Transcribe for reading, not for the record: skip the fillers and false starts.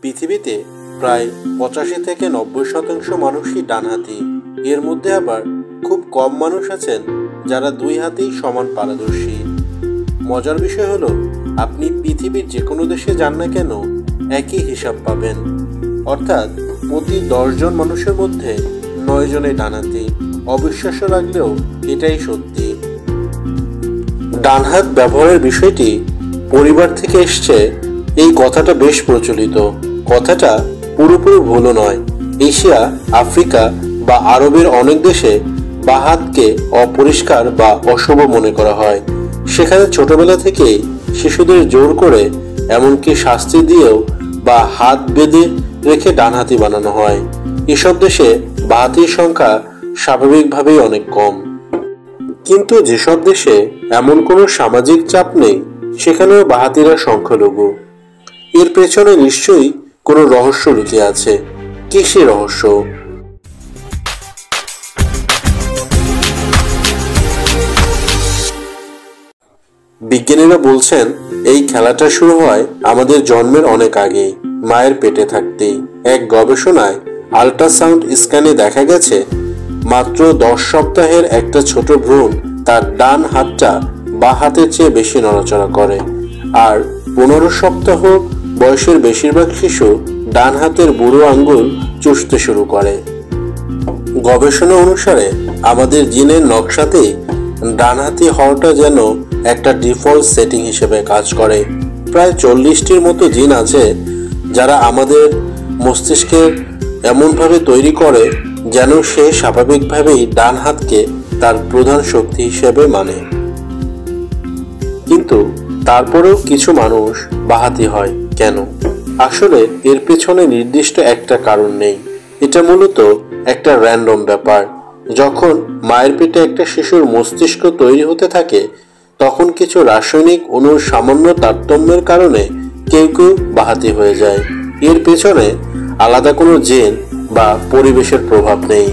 পৃথিবীতে প্রায় 85 থেকে 90% মানুষই ডানহাতি। এর মধ্যে আবার খুব কম মানুষ আছেন যারা দুই হাতেই সমান পারদর্শী। মজার বিষয় হলো, আপনি পৃথিবীর যে কোনো দেশে যান না কেন একই হিসাব পাবেন, অর্থাৎ প্রতি 10 জন মানুষের মধ্যে 9 জনই ডানহাতি। অবিশ্বাস্য লাগলেও এটাই সত্যি। ডানহাত ব্যবহারের বিষয়টি পরিবার থেকে এসছে, এই কথাটা বেশ প্রচলিত। কথাটা পুরোপুরি ভুলও নয়। এশিয়া, আফ্রিকা বা আরবের অনেক দেশে বাঁ হাতকে অপরিষ্কার বা অশুভ মনে করা হয়। সেখানে ছোটবেলা থেকেই শিশুদের জোর করে, এমনকি শাস্তি দিয়েও বা হাত বেঁধে রেখে ডানহাতি বানানো হয়। এসব দেশে বাঁহাতির সংখ্যা স্বাভাবিকভাবেই অনেক কম। কিন্তু যেসব দেশে এমন কোনো সামাজিক চাপ নেই, সেখানেও বাঁহাতিরা সংখ্যালঘু। এর পেছনে নিশ্চয়ই কোনো রহস্য লুকিয়ে আছে। কি সে রহস্য? বিজ্ঞানীরা বলছেন, এই খেলাটা শুরু হয় আমাদের জন্মের অনেক আগেই, মায়ের পেটে থাকতেই। এক গবেষণায় আল্ট্রাসাউন্ড স্ক্যানে দেখা গেছে, মাত্র 10 সপ্তাহের একটা ছোট ভ্রূণ তার ডান হাতটা বাঁ হাতের চেয়ে বেশি নড়াচড়া করে, আর 15 সপ্তাহ বয়সের বেশিরভাগ শিশু ডান হাতের বুড়ো আঙ্গুল চুষতে শুরু করে। গবেষণা অনুসারে আমাদের জিনের নকশাতেই ডানহাতি হওয়াটা যেন একটা ডিফল্ট সেটিং হিসেবে কাজ করে। প্রায় 40টির মতো জিন আছে যারা আমাদের মস্তিষ্কের এমনভাবে তৈরি করে যেন সে স্বাভাবিকভাবেই ডান হাতকে তার প্রধান শক্তি হিসেবে মানে। কিন্তু তারপরেও কিছু মানুষ বাঁহাতি হয় কেন? আসলে এর পেছনে নির্দিষ্ট একটা কারণ নেই। এটা মূলত একটা র্যান্ডম ব্যাপার। যখন মায়ের পেটে একটা শিশুর মস্তিষ্ক তৈরি হতে থাকে, তখন কিছু রাসায়নিক অণুর সামান্য তারতম্যের কারণে কেউ কেউ বাঁহাতি হয়ে যায়। এর পেছনে আলাদা কোনো জিন বা পরিবেশের প্রভাব নেই।